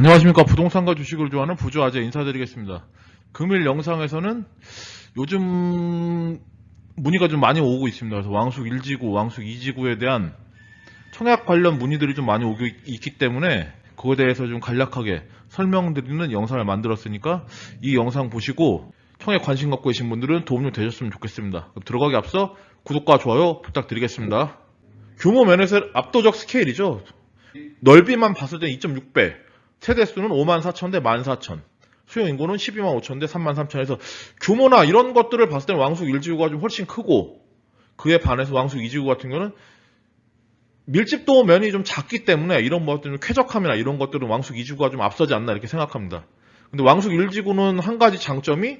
안녕하십니까. 부동산과 주식을 좋아하는 부주아재 인사드리겠습니다. 금일 영상에서는 요즘 문의가 좀 많이 오고 있습니다. 그래서 왕숙 1지구, 왕숙 2지구에 대한 청약 관련 문의들이 좀 많이 오고 있기 때문에 그거에 대해서 좀 간략하게 설명드리는 영상을 만들었으니까 이 영상 보시고 청약 관심 갖고 계신 분들은 도움 좀 되셨으면 좋겠습니다. 그럼 들어가기 앞서 구독과 좋아요 부탁드리겠습니다. 규모 면에서 압도적 스케일이죠. 넓이만 봤을 때 2.6배, 세대수는 54,000대 14,000, 수용인구는 125,000대 33,000에서 규모나 이런 것들을 봤을 때는 왕숙 1지구가 좀 훨씬 크고, 그에 반해서 왕숙 2지구 같은 경우는 밀집도 면이 좀 작기 때문에 이런 것들은 쾌적함이나 이런 것들은 왕숙 2지구가 좀 앞서지 않나 이렇게 생각합니다. 근데 왕숙 1지구는 한 가지 장점이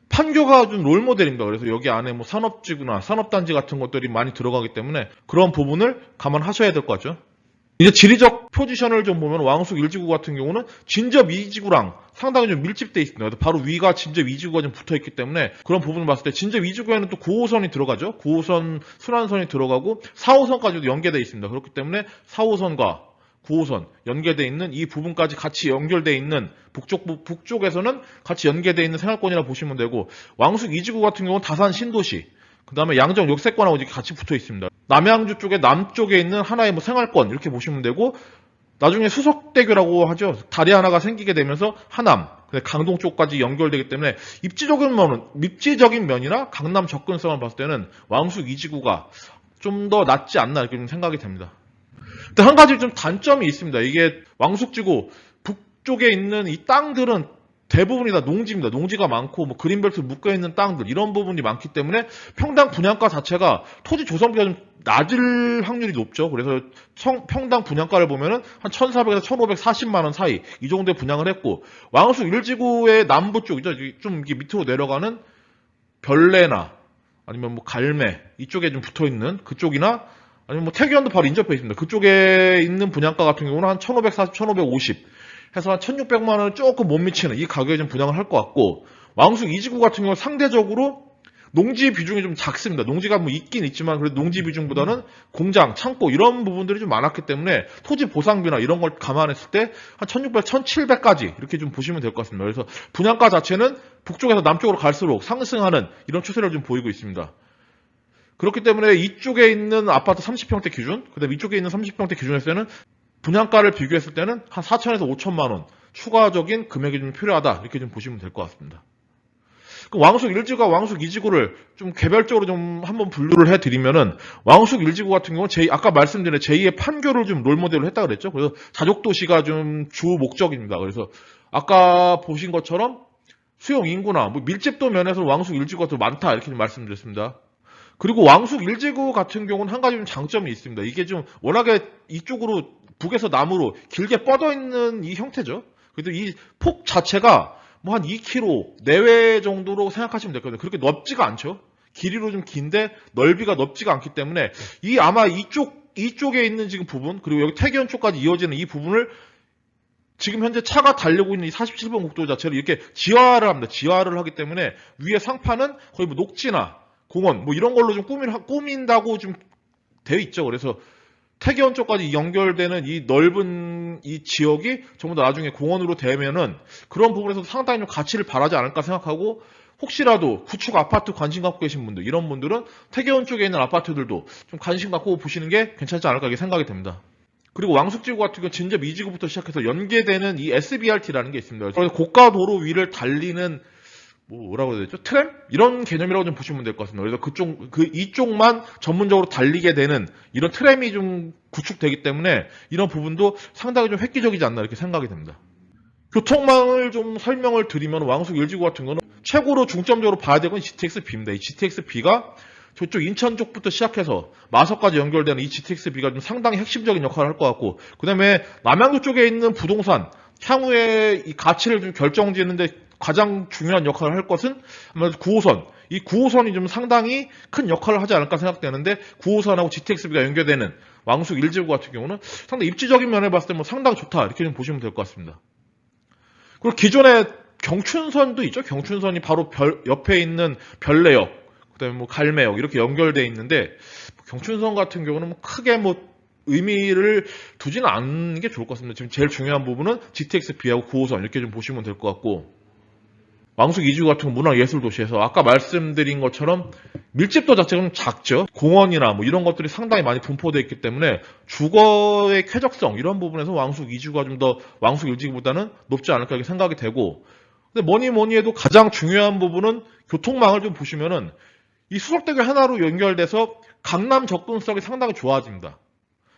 판교가 좀 롤모델입니다. 그래서 여기 안에 뭐 산업지구나 산업단지 같은 것들이 많이 들어가기 때문에 그런 부분을 감안하셔야 될 것 같죠. 이제 지리적 포지션을 좀 보면 왕숙 1지구 같은 경우는 진접 2지구랑 상당히 좀 밀집되어 있습니다. 그래서 바로 위가 진접 2지구가 좀 붙어 있기 때문에 그런 부분을 봤을 때 진접 2지구에는 또 9호선이 들어가죠. 9호선 순환선이 들어가고 4호선까지도 연계되어 있습니다. 그렇기 때문에 4호선과 9호선 연계되어 있는 이 부분까지 같이 연결되어 있는 북쪽에서는 같이 연계되어 있는 생활권이라 보시면 되고, 왕숙 2지구 같은 경우는 다산 신도시, 그 다음에 양정 역세권하고 이렇게 같이 붙어 있습니다. 남양주 쪽에 남쪽에 있는 하나의 뭐 생활권 이렇게 보시면 되고, 나중에 수석대교라고 하죠. 다리 하나가 생기게 되면서 하남, 강동 쪽까지 연결되기 때문에 입지적인 면이나 강남 접근성을 봤을 때는 왕숙 2지구가 좀 더 낫지 않나 이렇게 좀 생각이 됩니다. 근데 한 가지 좀 단점이 있습니다. 이게 왕숙지구 북쪽에 있는 이 땅들은 대부분이 다 농지입니다. 농지가 많고 뭐 그린벨트 묶여있는 땅들 이런 부분이 많기 때문에 평당 분양가 자체가 토지 조성비가 좀 낮을 확률이 높죠. 그래서 평당 분양가를 보면은 한 1,400에서 1,540만 원 사이 이 정도에 분양을 했고, 왕숙 1지구의 남부 쪽이죠. 좀 이렇게 밑으로 내려가는 별내나 아니면 뭐 갈매 이쪽에 좀 붙어있는 그쪽이나 아니면 뭐 태교현도 바로 인접해 있습니다. 그쪽에 있는 분양가 같은 경우는 한 1,540, 1,550 해서 한 1,600만 원을 조금 못 미치는 이 가격에 좀 분양을 할 것 같고, 왕숙 2지구 같은 경우는 상대적으로 농지 비중이 좀 작습니다. 농지가 뭐 있긴 있지만 그래도 농지 비중보다는 공장, 창고 이런 부분들이 좀 많았기 때문에 토지 보상비나 이런 걸 감안했을 때 한 1,600, 1,700까지 이렇게 좀 보시면 될 것 같습니다. 그래서 분양가 자체는 북쪽에서 남쪽으로 갈수록 상승하는 이런 추세를 좀 보이고 있습니다. 그렇기 때문에 이쪽에 있는 아파트 30평대 기준, 그다음에 이쪽에 있는 30평대 기준에서는 분양가를 비교했을 때는 한 4천에서 5천만 원 추가적인 금액이 좀 필요하다 이렇게 좀 보시면 될 것 같습니다. 왕숙 1지구와 왕숙 2지구를 좀 개별적으로 좀 한번 분류를 해드리면은, 왕숙 1지구 같은 경우는 아까 말씀드린 제2의 판교를 좀 롤모델로 했다 그랬죠. 그래서 자족도시가 좀 주 목적입니다. 그래서 아까 보신 것처럼 수용 인구나 뭐 밀집도 면에서 왕숙 1지구가 더 많다 이렇게 좀 말씀드렸습니다. 그리고 왕숙 1지구 같은 경우는 한 가지 좀 장점이 있습니다. 이게 좀 워낙에 이쪽으로 북에서 남으로 길게 뻗어 있는 이 형태죠. 그래도 이 폭 자체가 뭐 한 2km 내외 정도로 생각하시면 될 거예요. 그렇게 넓지가 않죠. 길이로 좀 긴데 넓이가 넓지가 않기 때문에 아마 이쪽에 있는 지금 부분, 그리고 여기 태계현 쪽까지 이어지는 이 부분을 지금 현재 차가 달리고 있는 이 47번 국도 자체를 이렇게 지화를 합니다. 지화를 하기 때문에 위에 상판은 거의 뭐 녹지나 공원 뭐 이런 걸로 좀 꾸민다고 좀 되어 있죠. 그래서 태계원 쪽까지 연결되는 이 넓은 이 지역이 전부 다 나중에 공원으로 되면은 그런 부분에서 상당히 좀 가치를 발하지 않을까 생각하고, 혹시라도 구축 아파트 관심 갖고 계신 분들, 이런 분들은 태계원 쪽에 있는 아파트들도 좀 관심 갖고 보시는 게 괜찮지 않을까 이렇게 생각이 됩니다. 그리고 왕숙지구 같은 경우 진접 2지구부터 시작해서 연계되는 이 SBRT라는 게 있습니다. 그래서 고가 도로 위를 달리는 뭐라고 해야 되죠? 트램? 이런 개념이라고 좀 보시면 될 것 같습니다. 그래서 이쪽만 전문적으로 달리게 되는 이런 트램이 좀 구축되기 때문에 이런 부분도 상당히 좀 획기적이지 않나 이렇게 생각이 됩니다. 교통망을 좀 설명을 드리면, 왕숙 1지구 같은 거는 최고로 중점적으로 봐야 되는 건 GTX-B입니다. 이 GTX-B가 저쪽 인천 쪽부터 시작해서 마석까지 연결되는 이 GTX-B가 좀 상당히 핵심적인 역할을 할 것 같고, 그 다음에 남양주 쪽에 있는 부동산, 향후에 이 가치를 좀 결정짓는데 가장 중요한 역할을 할 것은 아무래도 9호선. 이 9호선이 좀 상당히 큰 역할을 하지 않을까 생각되는데, 9호선하고 GTX-B가 연결되는 왕숙 1지구 같은 경우는 상당히 입지적인 면에 봤을 때 뭐 상당히 좋다 이렇게 좀 보시면 될 것 같습니다. 그리고 기존에 경춘선도 있죠. 경춘선이 바로 옆에 있는 별내역, 그다음에 뭐 갈매역 이렇게 연결되어 있는데, 경춘선 같은 경우는 뭐 크게 뭐 의미를 두지는 않는 게 좋을 것 같습니다. 지금 제일 중요한 부분은 GTX B하고 9호선 이렇게 좀 보시면 될 것 같고, 왕숙 2지구 같은 건 문화예술도시에서 아까 말씀드린 것처럼 밀집도 자체가 좀 작죠. 공원이나 뭐 이런 것들이 상당히 많이 분포되어 있기 때문에 주거의 쾌적성 이런 부분에서 왕숙 2지구가 좀 더 왕숙 1지구보다는 높지 않을까 이렇게 생각이 되고, 근데 뭐니 해도 가장 중요한 부분은 교통망을 좀 보시면은 이 수석대교 하나로 연결돼서 강남 접근성이 상당히 좋아집니다.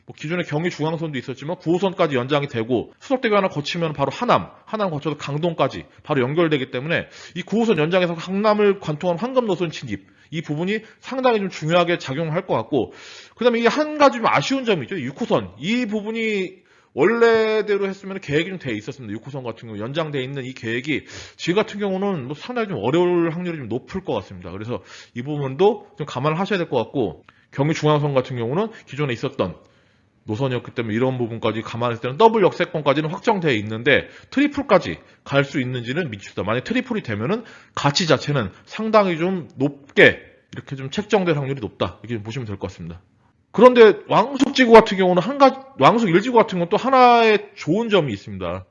뭐 기존에 경의 중앙선도 있었지만 9호선까지 연장이 되고 수석대교 하나 거치면 바로 하남 거쳐서 강동까지 바로 연결되기 때문에 이 9호선 연장에서 강남을 관통한 황금 노선 진입 이 부분이 상당히 좀 중요하게 작용할 것 같고, 그다음에 이게 한 가지 좀 아쉬운 점이 있죠. 6호선 이 부분이 원래대로 했으면 계획이 좀 돼 있었습니다. 6호선 같은 경우 연장돼 있는 이 계획이 지금 같은 경우는 뭐 상당히 좀 어려울 확률이 좀 높을 것 같습니다. 그래서 이 부분도 좀 감안을 하셔야 될 것 같고, 경의 중앙선 같은 경우는 기존에 있었던 노선이었기 때문에 이런 부분까지 감안했을 때는 더블 역세권까지는 확정되어 있는데 트리플까지 갈 수 있는지는 미치다. 만약 트리플이 되면은 가치 자체는 상당히 좀 높게 이렇게 좀 책정될 확률이 높다. 이렇게 보시면 될 것 같습니다. 그런데 왕숙지구 같은 경우는 왕숙 1지구 같은 건 또 하나의 좋은 점이 있습니다.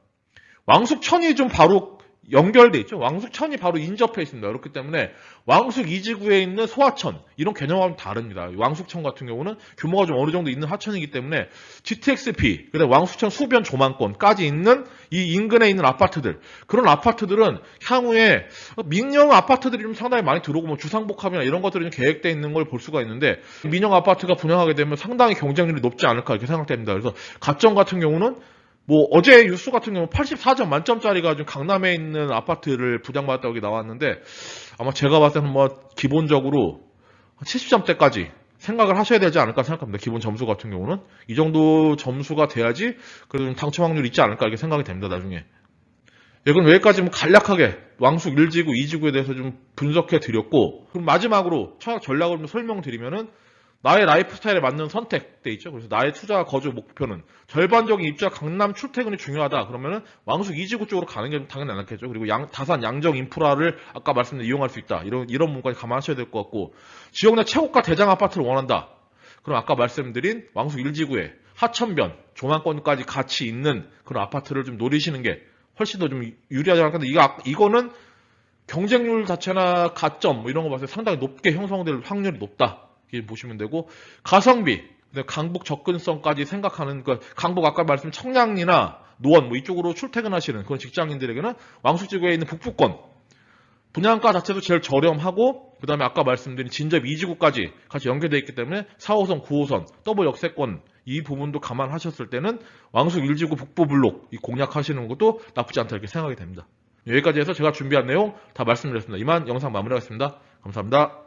왕숙천이 좀 바로 연결돼 있죠. 왕숙천이 바로 인접해 있습니다. 그렇기 때문에 왕숙 2지구에 있는 소하천 이런 개념하고는 다릅니다. 왕숙천 같은 경우는 규모가 좀 어느 정도 있는 하천이기 때문에 GTX-B, 그다음 왕숙천 수변 조망권까지 있는 이 인근에 있는 아파트들, 그런 아파트들은 향후에 민영 아파트들이 좀 상당히 많이 들어오고 뭐 주상복합이나 이런 것들이 좀 계획돼 있는 걸 볼 수가 있는데, 민영 아파트가 분양하게 되면 상당히 경쟁률이 높지 않을까 이렇게 생각됩니다. 그래서 가점 같은 경우는 뭐 어제 뉴스 같은 경우 84점 만점짜리가 좀 강남에 있는 아파트를 부양받았다고 나왔는데, 아마 제가 봤을 때는 뭐 기본적으로 70점대까지 생각을 하셔야 되지 않을까 생각합니다. 기본 점수 같은 경우는 이 정도 점수가 돼야지 그래도 좀 당첨 확률이 있지 않을까 이렇게 생각이 됩니다. 나중에. 예, 그럼 여기까지 뭐 간략하게 왕숙 1지구, 2지구에 대해서 좀 분석해 드렸고, 그럼 마지막으로 청약 전략을 좀 설명드리면은 나의 라이프 스타일에 맞는 선택돼 있죠. 그래서 나의 투자 거주 목표는 절반적인 입주와 강남 출퇴근이 중요하다. 그러면은 왕숙 2지구 쪽으로 가는 게 당연히 안 낫겠죠. 그리고 다산 양정 인프라를 아까 말씀드린 이용할 수 있다. 이런 부분까지 감안하셔야 될 것 같고, 지역 내 최고가 대장 아파트를 원한다. 그럼 아까 말씀드린 왕숙 1지구에 하천변, 조망권까지 같이 있는 그런 아파트를 좀 노리시는 게 훨씬 더 좀 유리하지 않을까. 이거는 경쟁률 자체나 가점 뭐 이런 거 봤을 때 상당히 높게 형성될 확률이 높다. 이렇게 보시면 되고, 가성비, 강북 접근성까지 생각하는 강북 아까 말씀 청량리나 노원 뭐 이쪽으로 출퇴근하시는 그런 직장인들에게는 왕숙지구에 있는 북부권 분양가 자체도 제일 저렴하고, 그 다음에 아까 말씀드린 진접 2지구까지 같이 연계되어 있기 때문에 4호선, 9호선, 더블 역세권 이 부분도 감안하셨을 때는 왕숙 1지구 북부 블록 공략하시는 것도 나쁘지 않다 이렇게 생각이 됩니다. 여기까지 해서 제가 준비한 내용 다 말씀드렸습니다. 이만 영상 마무리하겠습니다. 감사합니다.